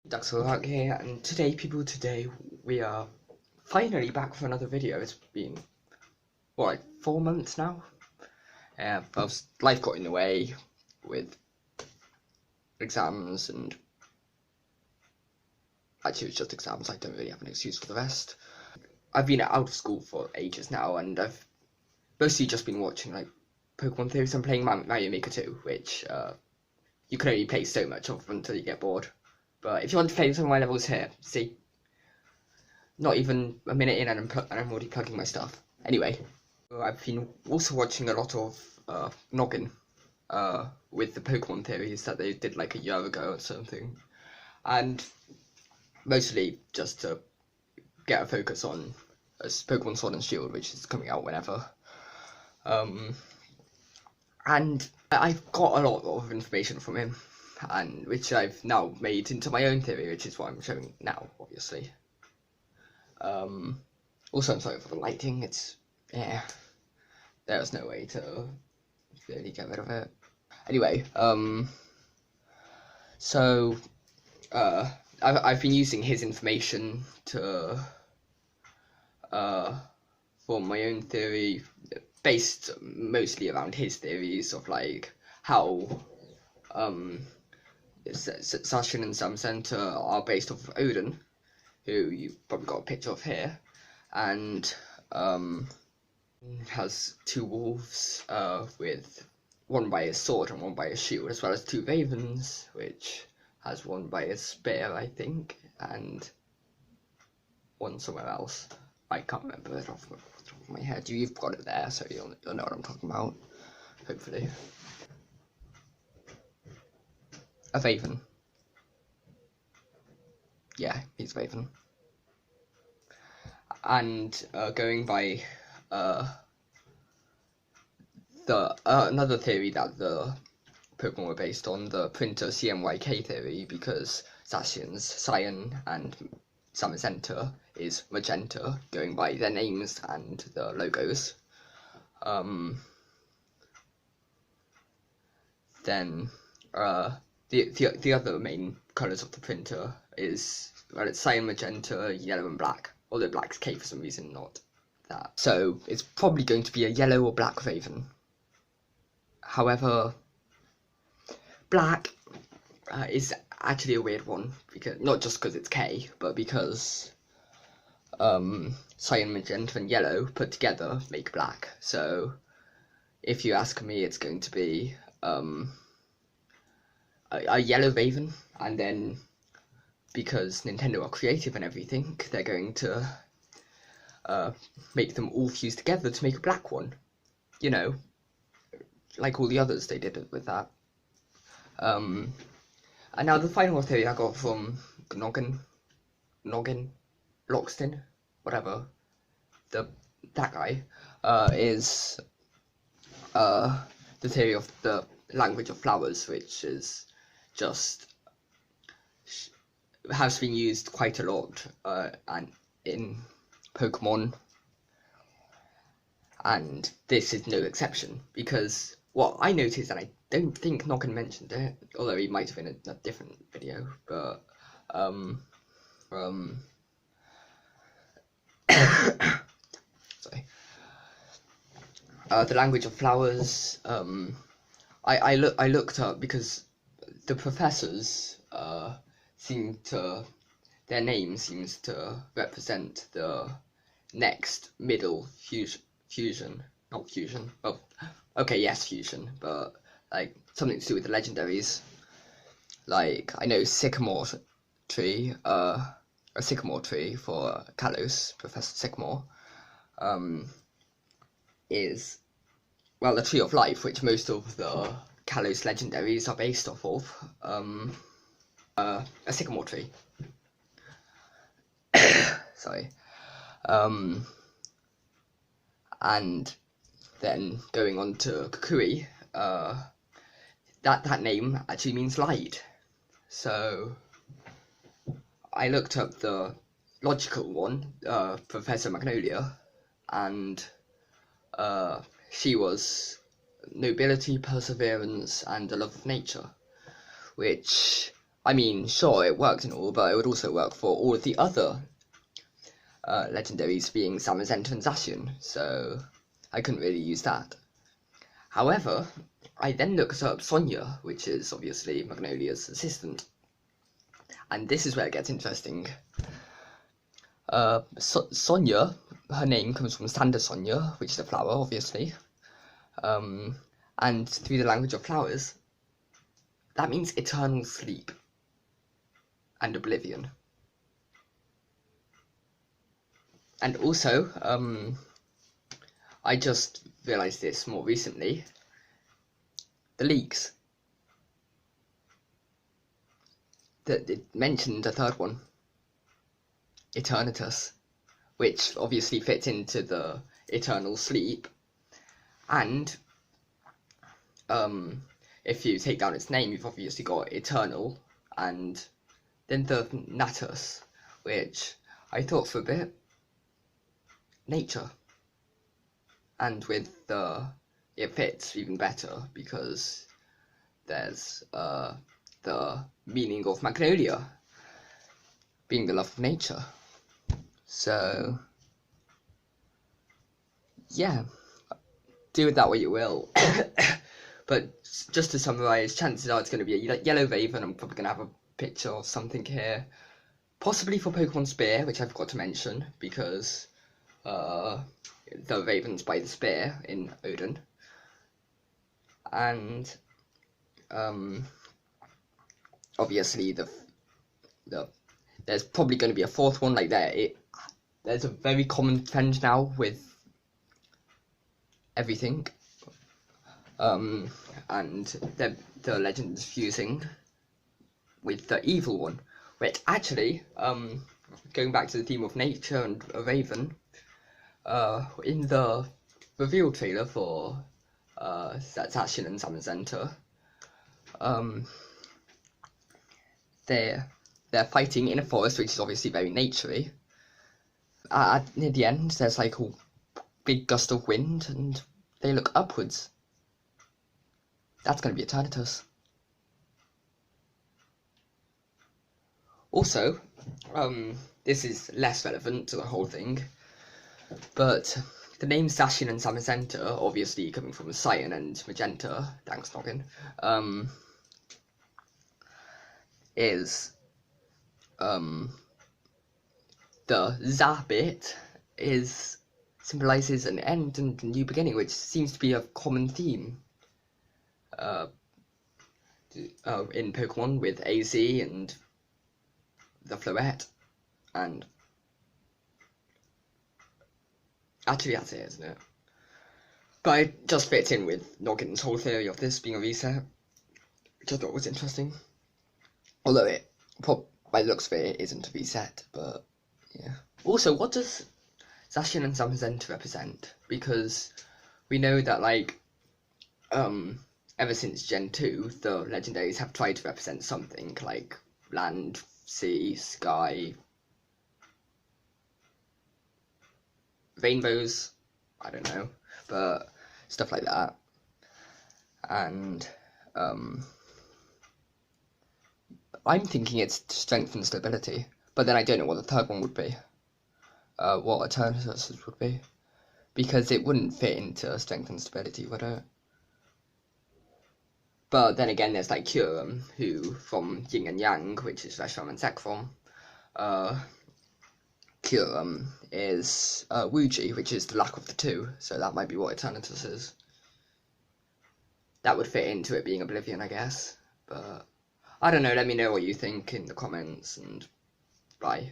Galar here, and today we are finally back for another video. It's been, what, like 4 months now? But life got in the way with exams, and actually it's just exams. I don't really have an excuse for the rest. I've been out of school for ages now, and I've mostly just been watching like Pokemon theories. I'm playing Mario Maker 2, which you can only play so much of until you get bored. But if you want to play some of my levels here, see, not even a minute in and I'm already plugging my stuff. Anyway, I've been also watching a lot of Noggin with the Pokemon theories that they did like a year ago or something. And mostly just to get a focus on Pokemon Sword and Shield, which is coming out whenever. And I've got a lot of information from him, and which I've now made into my own theory, which is what I'm showing now, obviously. Also, I'm sorry for the lighting. It's there's no way to really get rid of it. Anyway, so I've been using his information to form my own theory, based mostly around his theories of like how Zacian and Zamcenter are based off of Odin, who you've probably got a picture of here, and has two wolves, with one by his sword and one by his shield, as well as two ravens, which has one by his spear, I think, and one somewhere else. I can't remember it off the top of my head. You've got it there, so you'll know what I'm talking about, hopefully. A raven. Yeah, he's a raven. And going by another theory that the Pokemon were based on, the printer CMYK theory, because Zacian's Cyan and Zamazenta is Magenta, going by their names and the logos. Then the other main colours of the printer is, well, it's cyan, magenta, yellow and black, although black's K for some reason, not that. So it's probably going to be a yellow or black raven. However, black is actually a weird one, because not just because it's K, but because cyan, magenta and yellow put together make black. So if you ask me, it's going to be a yellow raven, and then because Nintendo are creative and everything, they're going to make them all fuse together to make a black one, you know, like all the others they did with that. And now the final theory I got from Noggin, Lockstin, whatever, that guy, is the theory of the language of flowers, which is just has been used quite a lot and in Pokemon, and this is no exception, because what I noticed, and I don't think Noggin mentioned it, although he might have in a different video, but sorry, the language of flowers, I looked up, because the professors their name seems to represent the next middle fusion, not fusion, well, okay, yes, fusion, but like something to do with the legendaries. Like, I know Sycamore tree, a Sycamore tree for Kalos, Professor Sycamore, is, well, the Tree of Life, which most of the Kalos legendaries are based off of, a sycamore tree. Sorry. And then going on to Kukui, that name actually means light. So I looked up the logical one, Professor Magnolia, and she was nobility, perseverance, and a love of nature, which I mean, sure, it worked and all, but it would also work for all of the other legendaries, being Zamazenta and Zacian, so I couldn't really use that. However, I then looked up Sonia, which is obviously Magnolia's assistant. And this is where it gets interesting. Sonia, her name comes from Sanda Sonia, which is a flower, obviously. And through the language of flowers, that means eternal sleep and oblivion. And also, I just realised this more recently. The leaks. That it mentioned a third one, Eternatus, which obviously fits into the eternal sleep. And if you take down its name, you've obviously got eternal, and then the natus, which I thought for a bit, nature. And with it fits even better because there's the meaning of Magnolia being the love of nature. So yeah, do with that what you will. But just to summarise, chances are it's going to be a yellow raven. I'm probably going to have a picture or something here, possibly for Pokemon Spear, which I forgot to mention because the ravens by the spear in Odin. And obviously there's probably going to be a fourth one like that. There's a very common trend now with everything, and the legend is fusing with the evil one, which actually, going back to the theme of nature and a raven, in the reveal trailer for Zacian and Zamazenta, they're fighting in a forest, which is obviously very naturey. Near the end, there's like a big gust of wind, and they look upwards. That's going to be Eternatus. Also, this is less relevant to the whole thing, but the names Zacian and Zamazenta, obviously coming from Cyan and Magenta, thanks Noggin, is the Za bit symbolises an end and a new beginning, which seems to be a common theme in Pokemon with AZ and the Floette, and actually that's it, isn't it? But it just fits in with Noggin's whole theory of this being a reset, which I thought was interesting. Although it, by the looks of it, isn't a reset, but yeah. Also, what does Zacian and Zamazenta represent? Because we know that, like, ever since Gen 2, the legendaries have tried to represent something, like land, sea, sky, rainbows, I don't know, but stuff like that. And I'm thinking it's strength and stability, but then I don't know what the third one would be, what Eternatus would be, because it wouldn't fit into strength and stability, would it? But then again, there's like Kyurem, who from Yin and Yang, which is Reshiram and Zekrom, Kyurem is Wuji, which is the lack of the two, so that might be what Eternatus is. That would fit into it being Oblivion, I guess, but I don't know, let me know what you think in the comments, and bye.